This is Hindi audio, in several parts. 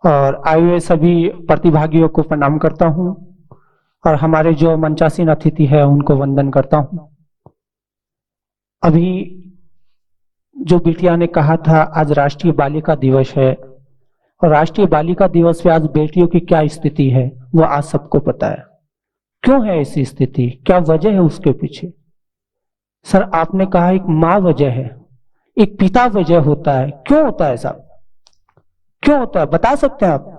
और आए हुए सभी प्रतिभागियों को प्रणाम करता हूं और हमारे जो मंचासीन अतिथि है उनको वंदन करता हूं। अभी जो बिटिया ने कहा था आज राष्ट्रीय बालिका दिवस है और राष्ट्रीय बालिका दिवस पे आज बेटियों की क्या स्थिति है वो आज सबको पता है। क्यों है ऐसी स्थिति, क्या वजह है उसके पीछे? सर आपने कहा एक माँ वजह है, एक पिता वजह होता है। क्यों होता है साहब, क्यों होता है बता सकते हैं आप?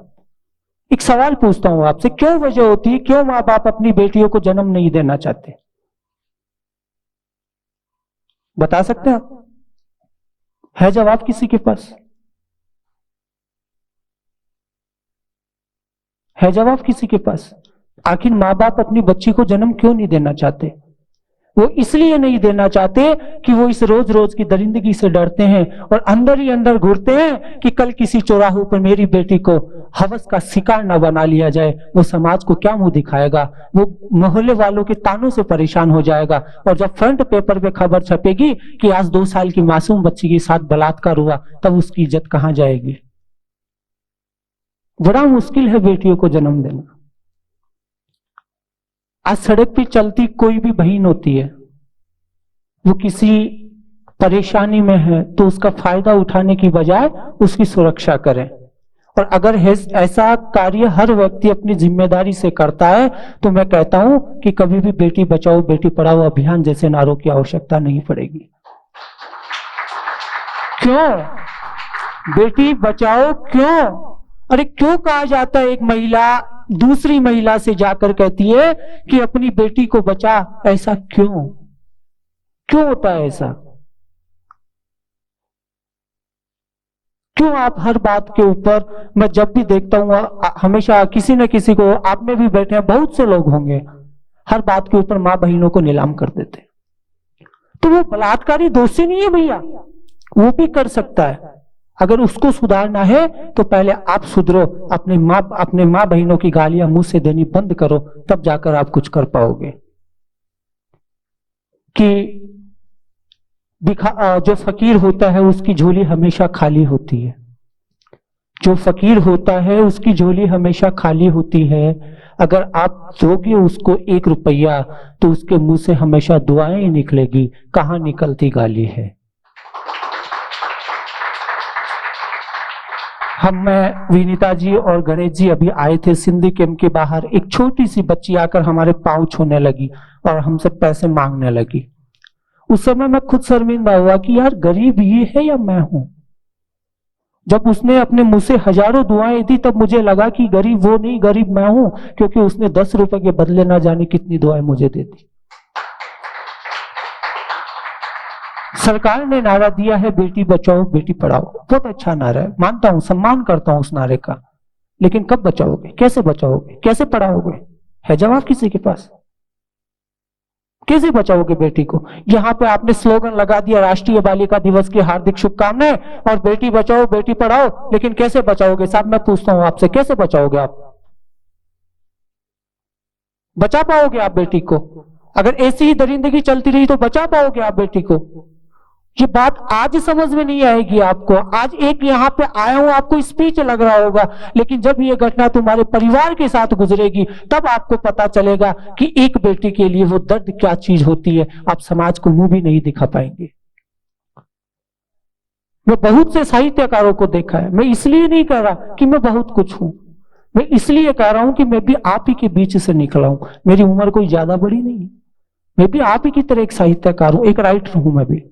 एक सवाल पूछता हूं आपसे, क्यों वजह होती है, क्यों माँ बाप अपनी बेटियों को जन्म नहीं देना चाहते? बता सकते हैं आप? है जवाब किसी के पास? है जवाब किसी के पास? आखिर माँ बाप अपनी बच्ची को जन्म क्यों नहीं देना चाहते? वो इसलिए नहीं देना चाहते कि वो इस रोज रोज की दरिंदगी से डरते हैं और अंदर ही अंदर घूरते हैं कि कल किसी चौराहे पर मेरी बेटी को हवस का शिकार न बना लिया जाए। वो समाज को क्या मुंह दिखाएगा, वो मोहल्ले वालों के तानों से परेशान हो जाएगा। और जब फ्रंट पेपर पे खबर छपेगी कि आज 2 साल की मासूम बच्ची के साथ बलात्कार हुआ, तब उसकी इज्जत कहां जाएगी? बड़ा मुश्किल है बेटियों को जन्म देना। आज सड़क पे चलती कोई भी बहन होती है, वो किसी परेशानी में है तो उसका फायदा उठाने की बजाय उसकी सुरक्षा करें। और अगर ऐसा कार्य हर व्यक्ति अपनी जिम्मेदारी से करता है तो मैं कहता हूं कि कभी भी बेटी बचाओ बेटी पढ़ाओ अभियान जैसे नारों की आवश्यकता नहीं पड़ेगी। क्यों बेटी बचाओ, क्यों? अरे क्यों कहा जाता है एक महिला दूसरी महिला से जाकर कहती है कि अपनी बेटी को बचा? ऐसा क्यों, क्यों होता है ऐसा? क्यों आप हर बात के ऊपर, मैं जब भी देखता हूं हमेशा किसी न किसी को, आप में भी बैठे हैं बहुत से लोग होंगे, हर बात के ऊपर मां बहनों को नीलाम कर देते। तो वो बलात्कारी दोषी नहीं है भैया, वो भी कर सकता है। अगर उसको सुधारना है तो पहले आप सुधरो, अपने माँ बहनों की गालियां मुंह से देनी बंद करो, तब जाकर आप कुछ कर पाओगे। कि जो फकीर होता है उसकी झोली हमेशा खाली होती है, जो फकीर होता है उसकी झोली हमेशा खाली होती है। अगर आप दोगे उसको 1 रुपया तो उसके मुंह से हमेशा दुआएं ही निकलेगी, कहां निकलती गाली है। मैं विनीता जी और गणेश जी अभी आए थे सिंधी कैंप के बाहर, एक छोटी सी बच्ची आकर हमारे पांव छूने लगी और हमसे पैसे मांगने लगी। उस समय मैं खुद शर्मिंदा हुआ कि यार गरीब ये है या मैं हूं। जब उसने अपने मुंह से हजारों दुआएं दी तब मुझे लगा कि गरीब वो नहीं, गरीब मैं हूं, क्योंकि उसने 10 रुपए के बदले ना जाने कितनी दुआएं मुझे दे दी। सरकार ने नारा दिया है बेटी बचाओ बेटी पढ़ाओ, बहुत अच्छा नारा है, मानता हूं, सम्मान करता हूं उस नारे का। लेकिन कब बचाओगे, कैसे बचाओगे, कैसे पढ़ाओगे? है जवाब किसी के पास? कैसे बचाओगे बेटी को? यहाँ पे आपने स्लोगन लगा दिया राष्ट्रीय बालिका दिवस की हार्दिक शुभकामनाएं और बेटी बचाओ बेटी पढ़ाओ, लेकिन कैसे बचाओगे साहब? मैं पूछता हूं आपसे, कैसे बचाओगे आप? बचा पाओगे आप बेटी को? अगर ऐसी ही दरिंदगी चलती रही तो बचा पाओगे आप बेटी को? ये बात आज समझ में नहीं आएगी आपको। आज एक यहाँ पे आया हूं, आपको स्पीच लग रहा होगा, लेकिन जब ये घटना तुम्हारे परिवार के साथ गुजरेगी तब आपको पता चलेगा कि एक बेटी के लिए वो दर्द क्या चीज होती है। आप समाज को मुंह भी नहीं दिखा पाएंगे। मैं बहुत से साहित्यकारों को देखा है, मैं इसलिए नहीं कह रहा कि मैं बहुत कुछ हूं, मैं इसलिए कह रहा हूं कि मैं भी आप ही के बीच से निकला हूं। मेरी उम्र कोई ज्यादा बड़ी नहीं है, मैं भी आप ही की तरह एक साहित्यकार हूं, एक राइटर हूं। मैं भी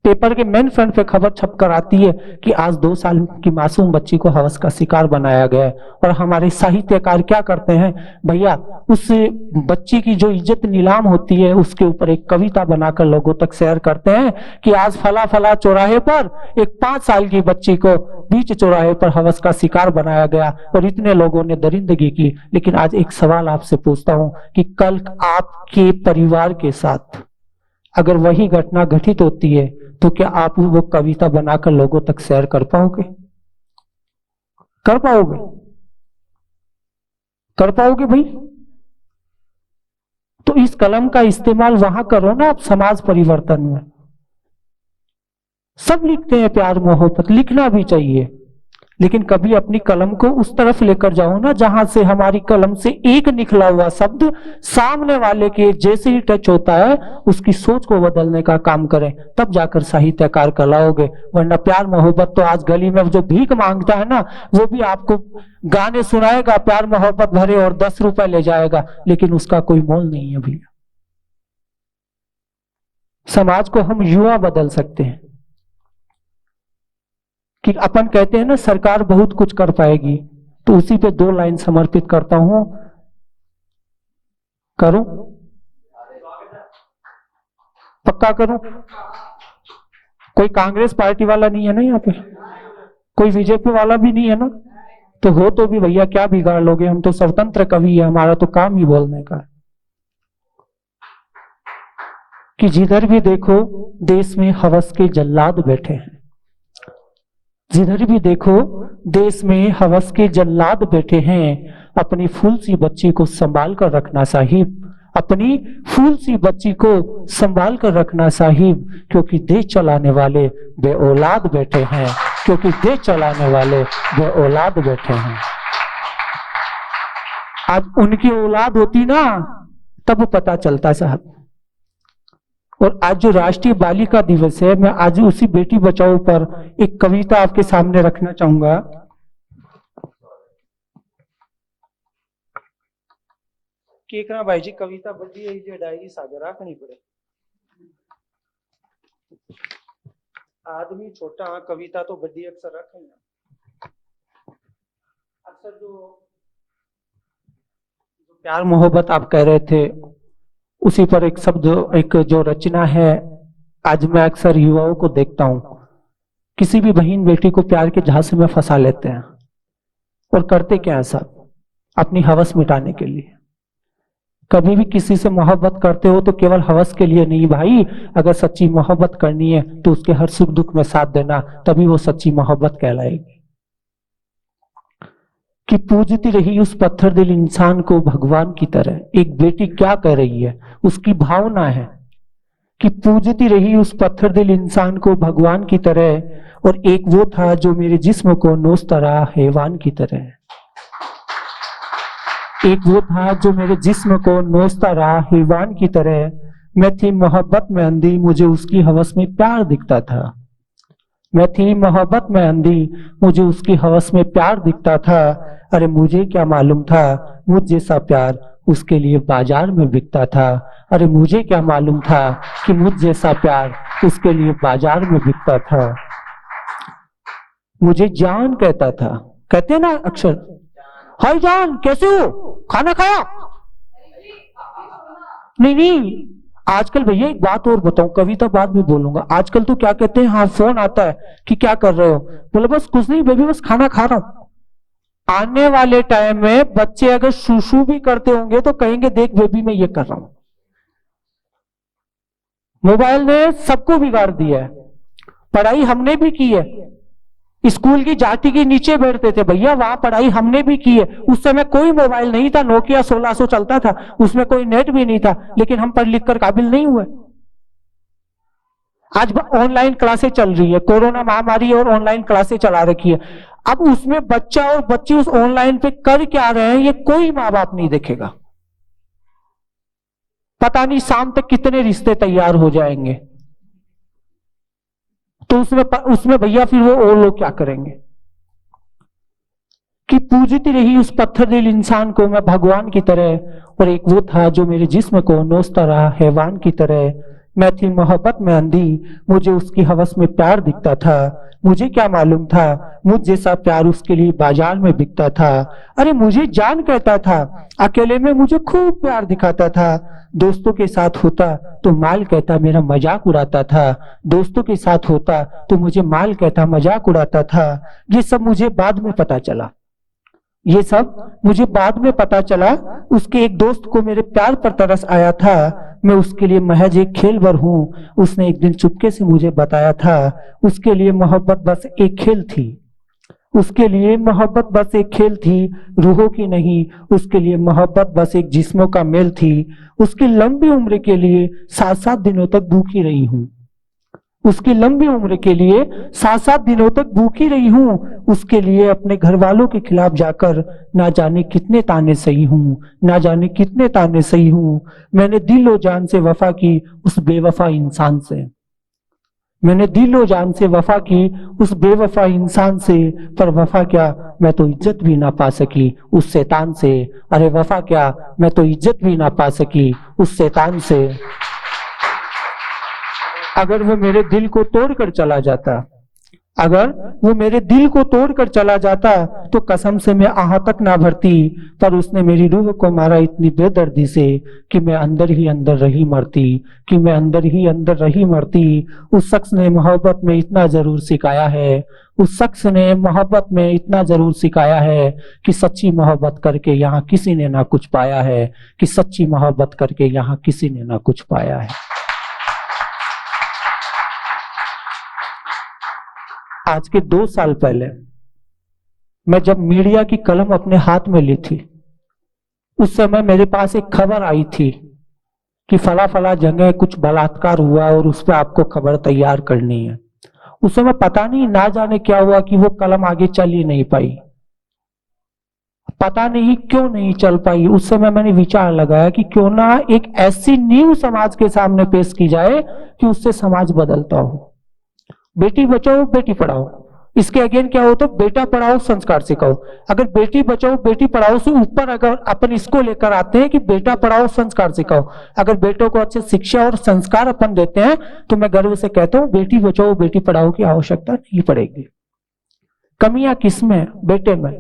पेपर के मेन फ्रंट पे खबर छप कर आती है कि आज 2 साल की मासूम बच्ची को हवस का शिकार बनाया गया है। और हमारे साहित्यकार क्या करते हैं भैया, उस बच्ची की जो इज्जत नीलाम होती है उसके ऊपर एक कविता बनाकर लोगों तक शेयर करते हैं कि आज फला फला चौराहे पर एक 5 साल की बच्ची को बीच चौराहे पर हवस का शिकार बनाया गया और इतने लोगों ने दरिंदगी की। लेकिन आज एक सवाल आपसे पूछता हूं कि कल आपके परिवार के साथ अगर वही घटना घटित होती है तो क्या आप वो कविता बनाकर लोगों तक शेयर कर पाओगे? कर पाओगे? कर पाओगे भाई? तो इस कलम का इस्तेमाल वहां करो ना आप, समाज परिवर्तन में। सब लिखते हैं प्यार मोहब्बत, लिखना भी चाहिए, लेकिन कभी अपनी कलम को उस तरफ लेकर जाओ ना जहां से हमारी कलम से एक निकला हुआ शब्द सामने वाले के जैसे ही टच होता है उसकी सोच को बदलने का काम करें, तब जाकर साहित्यकार कहलाओगे। वरना प्यार मोहब्बत तो आज गली में जो भीख मांगता है ना, वो भी आपको गाने सुनाएगा प्यार मोहब्बत भरे और 10 रुपए ले जाएगा, लेकिन उसका कोई मोल नहीं है भैया। समाज को हम युवा बदल सकते हैं कि अपन कहते हैं ना सरकार बहुत कुछ कर पाएगी, तो उसी पे 2 लाइन समर्पित करता हूं। करूं? पक्का करूं? कोई कांग्रेस पार्टी वाला नहीं है ना यहाँ पे, कोई बीजेपी वाला भी नहीं है ना, तो हो तो भी भैया क्या बिगाड़ लोगे, हम तो स्वतंत्र कवि है, हमारा तो काम ही बोलने का है। कि जिधर भी देखो देश में हवस के जल्लाद बैठे हैं, जिधर भी देखो देश में हवस के जल्लाद बैठे हैं। अपनी फूल सी बच्ची को संभाल कर रखना साहिब, अपनी फूल सी बच्ची को संभाल कर रखना साहिब, क्योंकि देश चलाने वाले बे औलाद बैठे हैं, क्योंकि देश चलाने वाले बे औलाद बैठे हैं। आज उनकी औलाद होती ना तब पता चलता साहब। और आज जो राष्ट्रीय बालिका दिवस है, मैं आज उसी बेटी बचाओ पर एक कविता आपके सामने रखना चाहूंगा। केकरा भाई जी कविता बड़ी है, जो डायरी सागर रखनी पड़े। आदमी छोटा, कविता तो बड़ी अक्सर रखेंगे। अक्सर जो प्यार मोहब्बत आप कह रहे थे, उसी पर एक शब्द, एक जो रचना है, आज मैं अक्सर युवाओं को देखता हूं, किसी भी बहन बेटी को प्यार के झांसे में फंसा लेते हैं और करते क्या है साहब, अपनी हवस मिटाने के लिए। कभी भी किसी से मोहब्बत करते हो तो केवल हवस के लिए नहीं भाई, अगर सच्ची मोहब्बत करनी है तो उसके हर सुख दुख में साथ देना, तभी वो सच्ची मोहब्बत कहलाएगी। कि पूजती रही उस पत्थर दिल इंसान को भगवान की तरह। एक बेटी क्या कह रही है, उसकी भावना है कि पूजती रही उस पत्थर दिल इंसान को भगवान की तरह, और एक वो था जो मेरे जिस्म को नोचता रहा हैवान की तरह। एक वो था जो मेरे जिस्म को नोचता रहा हैवान की तरह। मैं थी मोहब्बत में अंधी, मुझे उसकी हवस में प्यार दिखता था। मैं थी मोहब्बत में अंधी, मुझे उसकी हवस में प्यार दिखता था। अरे मुझे क्या मालूम था मुझ जैसा प्यार उसके लिए बाजार में बिकता था। अरे मुझे क्या मालूम था कि मुझ जैसा प्यार उसके लिए बाजार में बिकता था। मुझे जान कहता था, कहते ना अक्सर, हाय जान कैसे हो, खाना खाया? नहीं, आजकल भैया एक बात और बताऊं, कविता बाद में बोलूंगा। आजकल तो क्या कहते हैं, हाँ फोन आता है कि क्या कर रहे हो, बोले बस कुछ नहीं बेबी, बस खाना खा रहा हूं। आने वाले टाइम में बच्चे अगर सुसु भी करते होंगे तो कहेंगे देख बेबी मैं ये कर रहा हूं। मोबाइल ने सबको बिगाड़ दिया है। पढ़ाई हमने भी की है, स्कूल की जाटी के नीचे बैठते थे भैया, वहां पढ़ाई हमने भी की है। उस समय कोई मोबाइल नहीं था, नोकिया 1600 चलता था, उसमें कोई नेट भी नहीं था, लेकिन हम पढ़ लिख कर काबिल नहीं हुए। आज ऑनलाइन क्लासें चल रही है, कोरोना महामारी और ऑनलाइन क्लासें चला रखी है। अब उसमें बच्चा और बच्ची उस ऑनलाइन पे कर क्या रहे हैं ये कोई माँ बाप नहीं देखेगा। पता नहीं शाम तक कितने रिश्ते तैयार हो जाएंगे, तो उसमें भैया फिर वो और लोग क्या करेंगे। कि पूजती रही उस पत्थर दिल इंसान को मैं भगवान की तरह, और एक वो था जो मेरे जिस्म को नोचता रहा हैवान की तरह। मैं थी मोहब्बत में अंधी, मुझे उसकी हवस में प्यार दिखता था। मुझे क्या मालूम था मुझ जैसा प्यार उसके लिए बाजार में बिकता था। अरे मुझे जान कहता था, अकेले में मुझे खूब प्यार दिखाता था। दोस्तों के साथ होता तो माल कहता मेरा मजाक उड़ाता था। दोस्तों के साथ होता तो मुझे माल कहता मजाक उड़ाता था। ये सब मुझे बाद में पता चला, ये सब मुझे बाद में पता चला। उसके एक दोस्त को मेरे प्यार पर तरस आया था, मैं उसके लिए महज एक खेल भर हूं। उसने एक दिन चुपके से मुझे बताया था, उसके लिए मोहब्बत बस एक खेल थी। उसके लिए मोहब्बत बस एक खेल थी, रूहों की नहीं। उसके लिए मोहब्बत बस एक जिस्मों का मेल थी। उसकी लंबी उम्र के लिए 7-7 दिनों तक भूखी रही हूं। उसकी लंबी उम्र के लिए 7-7 दिनों तक भूखी रही हूं। उसके लिए अपने घर वालों के खिलाफ जाकर ना जाने कितने ताने सही हूं, ना जाने कितने ताने सही हूं। मैंने दिल और जान से वफा की उस बेवफा इंसान से, मैंने दिल और जान से वफा की उस बेवफा इंसान से, पर वफा क्या मैं तो इज्जत भी ना पा सकी उस शैतान से। अरे वफा क्या मैं तो इज्जत भी ना पा सकी उस शैतान से। अगर वो मेरे दिल को तोड़कर चला जाता, अगर वो मेरे दिल को तोड़कर चला जाता तो कसम से मैं आह तक ना भरती। पर उसने मेरी रूह को मारा इतनी बेदर्दी से कि मैं अंदर ही अंदर रही मरती, कि मैं अंदर ही अंदर रही मरती। उस शख्स ने मोहब्बत में इतना जरूर सिखाया है, उस शख्स ने मोहब्बत में इतना जरूर सिखाया है कि सच्ची मोहब्बत करके यहाँ किसी ने ना कुछ पाया है, कि सच्ची मोहब्बत करके यहाँ किसी ने ना कुछ पाया है। आज के 2 साल पहले मैं जब मीडिया की कलम अपने हाथ में ली थी, उस समय मेरे पास एक खबर आई थी कि फला फला जगह कुछ बलात्कार हुआ और उस पर आपको खबर तैयार करनी है। उस समय पता नहीं ना जाने क्या हुआ कि वो कलम आगे चल ही नहीं पाई, पता नहीं क्यों नहीं चल पाई। उस समय मैंने विचार लगाया कि क्यों ना एक ऐसी न्यूज़ समाज के सामने पेश की जाए कि उससे समाज बदलता हो। बेटी बचाओ बेटी पढ़ाओ, इसके अगेन क्या हो तो बेटा पढ़ाओ संस्कार सिखाओ। अगर बेटी बचाओ बेटी पढ़ाओ से ऊपर अगर अपन इसको लेकर आते हैं कि बेटा पढ़ाओ संस्कार सिखाओ, अगर बेटों को अच्छे शिक्षा और संस्कार अपन देते हैं तो मैं गर्व से कहता हूं बेटी बचाओ बेटी पढ़ाओ की आवश्यकता नहीं पड़ेगी। कमियां किसमें? बेटे में।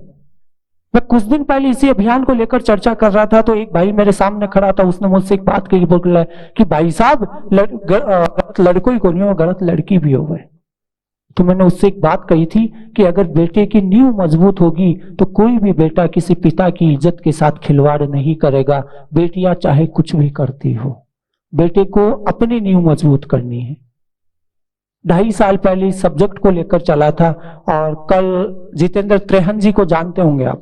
मैं कुछ दिन पहले इसी अभियान को लेकर चर्चा कर रहा था तो एक भाई मेरे सामने खड़ा था, उसने मुझसे एक बात कही, बोल रहा है कि भाई साहब गलत लड़कों ही को नहीं हो, गलत लड़की भी हो गए। तो मैंने उससे एक बात कही थी कि अगर बेटे की नींव मजबूत होगी तो कोई भी बेटा किसी पिता की इज्जत के साथ खिलवाड़ नहीं करेगा। बेटियां चाहे कुछ भी करती हो, बेटे को अपनी नींव मजबूत करनी है। 2.5 साल पहले इस सब्जेक्ट को लेकर चला था और कल जितेंद्र त्रेहन जी को जानते होंगे आप,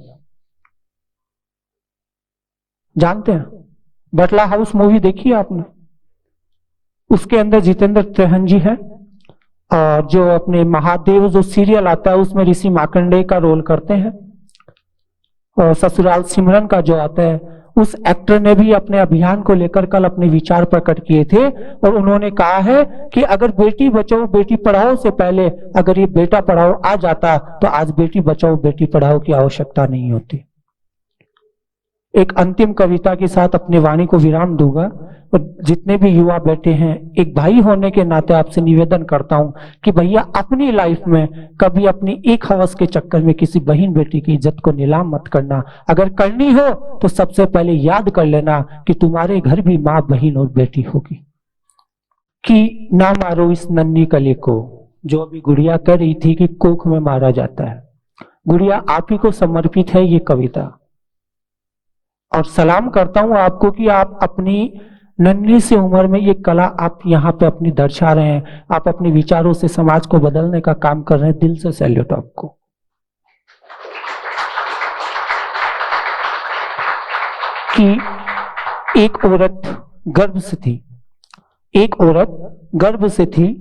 जानते हैं? बटला हाउस मूवी देखी है आपने? उसके अंदर जितेंद्र त्रेहन जी है और जो अपने महादेव जो सीरियल आता है उसमें ऋषि मार्कंडेय का रोल करते हैं, और ससुराल सिमरन का जो आता है उस एक्टर ने भी अपने अभियान को लेकर कल अपने विचार प्रकट किए थे और उन्होंने कहा है कि अगर बेटी बचाओ बेटी पढ़ाओ से पहले अगर ये बेटा पढ़ाओ आ जाता तो आज बेटी बचाओ बेटी पढ़ाओ की आवश्यकता नहीं होती। एक अंतिम कविता के साथ अपनी वाणी को विराम दूंगा और जितने भी युवा बैठे हैं एक भाई होने के नाते आपसे निवेदन करता हूं कि भैया अपनी लाइफ में कभी अपनी एक हवस के चक्कर में किसी बहन बेटी की इज्जत को नीलाम मत करना। अगर करनी हो तो सबसे पहले याद कर लेना कि तुम्हारे घर भी माँ बहन और बेटी होगी। कि ना मारो इस नन्ही कली को, जो अभी गुड़िया कह रही थी कि कोख में मारा जाता है, गुड़िया आप ही को समर्पित है ये कविता। और सलाम करता हूं आपको कि आप अपनी नन्ही सी उम्र में ये कला आप यहाँ पे अपनी दर्शा रहे हैं, आप अपने विचारों से समाज को बदलने का काम कर रहे हैं। दिल से सैल्यूट आपको। कि एक औरत गर्भ से थी, एक औरत गर्भ से थी,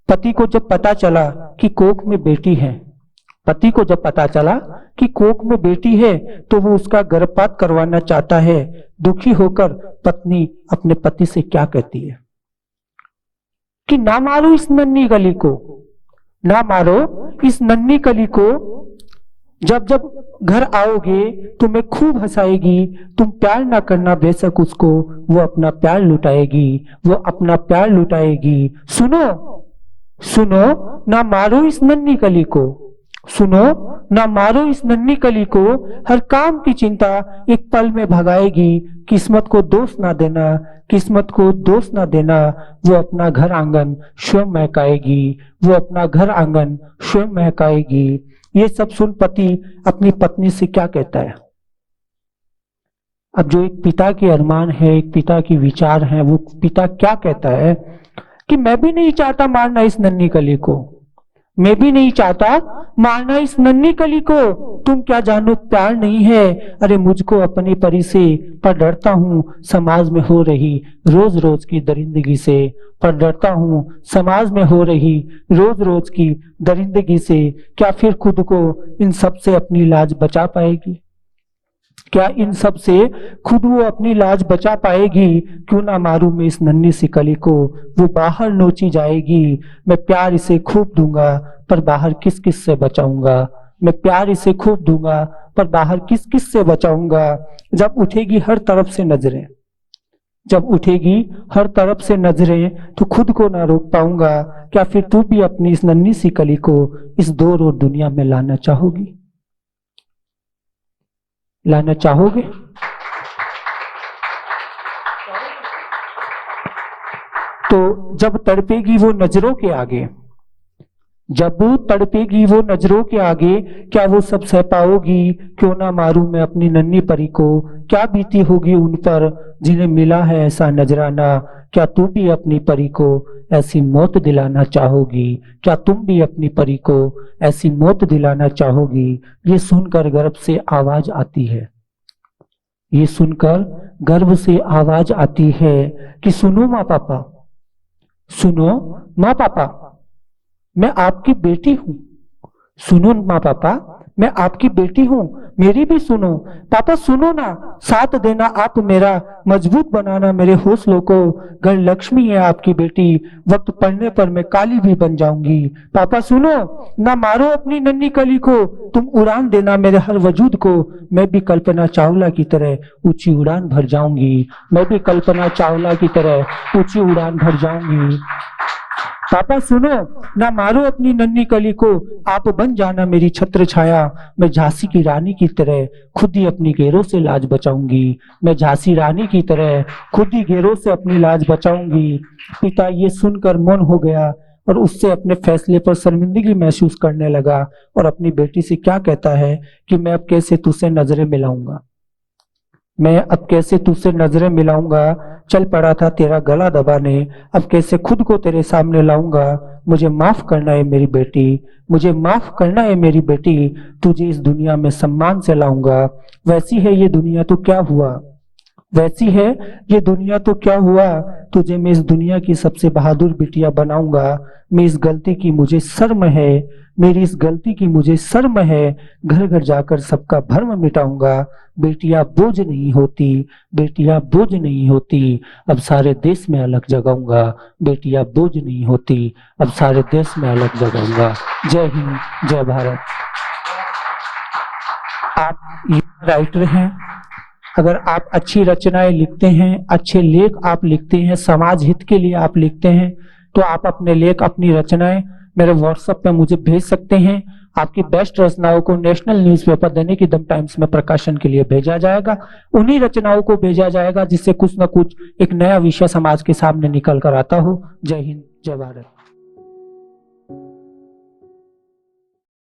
पति को जब पता चला कि कोख में बेटी है, पति को जब पता चला कि कोख में बेटी है तो वो उसका गर्भपात करवाना चाहता है। दुखी होकर पत्नी अपने पति से क्या कहती है कि ना मारो इस नन्ही कली को, ना मारो इस नन्ही कली को, जब जब घर आओगे तुम्हें खूब हंसाएगी, तुम प्यार ना करना बेशक उसको, वो अपना प्यार लुटाएगी, वो अपना प्यार लुटाएगी। सुनो सुनो ना मारो इस नन्ही कली को, सुनो ना मारो इस नन्ही कली को, हर काम की चिंता एक पल में भगाएगी। किस्मत को दोष ना देना, किस्मत को दोष ना देना, वो अपना घर आंगन स्वयं महकाएगी, वो अपना घर आंगन स्वयं महकाएगी। ये सब सुन पति अपनी पत्नी से क्या कहता है? अब जो एक पिता के अरमान है, एक पिता की विचार है, वो पिता क्या कहता है कि मैं भी नहीं चाहता मारना इस नन्ही कली को, मैं भी नहीं चाहता मारना इस नन्ही कली को। तुम क्या जानो प्यार नहीं है, अरे मुझको अपनी परी से, पर डरता हूँ समाज में हो रही रोज रोज की दरिंदगी से। पर डरता हूँ समाज में हो रही रोज रोज की दरिंदगी से। क्या फिर खुद को इन सब से अपनी लाज बचा पाएगी? क्या इन सब से खुद वो अपनी लाज बचा पाएगी? क्यों ना मारूं मैं इस नन्ही सी कली को, वो बाहर नोची जाएगी। मैं प्यार इसे खूब दूंगा, पर बाहर किस किस से बचाऊंगा। मैं प्यार इसे खूब दूंगा, पर बाहर किस किस से बचाऊंगा। जब उठेगी हर तरफ से नजरें, जब उठेगी हर तरफ से नजरें, तो खुद को ना रोक पाऊंगा। क्या फिर तू भी अपनी इस नन्ही सी कली को इस दो रोज दुनिया में लाना चाहोगी? लाना चाहोगे? तो जब तड़पेगी वो नजरों के आगे, जब तड़पेगी वो नजरों के आगे, क्या वो सब सह पाओगी? क्यों ना मारूं मैं अपनी नन्ही परी को, क्या बीती होगी उन पर जिन्हें मिला है ऐसा नजराना। क्या तू भी अपनी परी को ऐसी मौत दिलाना चाहोगी? क्या तुम भी अपनी परी को ऐसी मौत दिलाना चाहोगी? ये सुनकर गर्भ से आवाज आती है, ये सुनकर गर्भ से आवाज आती है कि सुनो माँ पापा, सुनो माँ पापा, मैं आपकी बेटी हूं। सुनो माँ पापा, मैं आपकी बेटी हूं, मेरी भी सुनो। पापा सुनो ना, साथ देना आप मेरा, मजबूत बनाना मेरे हौसलों को। घर लक्ष्मी है आपकी बेटी, वक्त पड़ने पर मैं काली भी बन जाऊंगी। पापा सुनो ना, मारो अपनी नन्ही कली को, तुम उड़ान देना मेरे हर वजूद को। मैं भी कल्पना चावला की तरह ऊंची उड़ान भर जाऊंगी। मैं भी कल्पना चावला की तरह ऊंची उड़ान भर जाऊंगी। पापा सुनो ना, मारो अपनी नन्ही कली को, आप बन जाना मेरी छत्र छाया। मैं झांसी की रानी की तरह खुद ही अपनी घेरों से लाज बचाऊंगी। मैं झांसी रानी की तरह खुद ही घेरों से अपनी लाज बचाऊंगी। पिता ये सुनकर मौन हो गया और उससे अपने फैसले पर शर्मिंदगी महसूस करने लगा और अपनी बेटी से क्या कहता है कि मैं अब कैसे तुझसे नजरें मिलाऊंगा, मैं अब कैसे तुझसे नजरें मिलाऊंगा। चल पड़ा था तेरा गला दबाने, अब कैसे खुद को तेरे सामने लाऊंगा। मुझे माफ करना है मेरी बेटी, मुझे माफ करना है मेरी बेटी, तुझे इस दुनिया में सम्मान से लाऊंगा। वैसी है ये दुनिया तो क्या हुआ, वैसी है ये दुनिया तो क्या हुआ, तुझे मैं इस दुनिया की सबसे बहादुर बिटिया बनाऊंगा। मैं इस गलती की मुझे शर्म है, मेरी इस गलती की मुझे शर्म है, घर घर जाकर सबका भर्म मिटाऊंगा। बेटियां बोझ नहीं होती, बेटियां बोझ नहीं होती, अब सारे देश में अलग जगाऊंगा। बेटियां बोझ नहीं होती, अब सारे देश में अलग जगाऊंगा। जय हिंद, जय भारत। आप राइटर हैं, अगर आप अच्छी रचनाएं लिखते हैं, अच्छे लेख आप लिखते हैं, समाज हित के लिए आप लिखते हैं, तो आप अपने लेख, अपनी रचनाएं मेरे व्हाट्सएप पे मुझे भेज सकते हैं। आपकी बेस्ट रचनाओं को नेशनल न्यूज़पेपर दैनिक दम टाइम्स में प्रकाशन के लिए भेजा जाएगा। उन्हीं रचनाओं को भेजा जाएगा जिससे कुछ ना कुछ एक नया विषय समाज के सामने निकल कर आता हो। जय हिंद, जय भारत।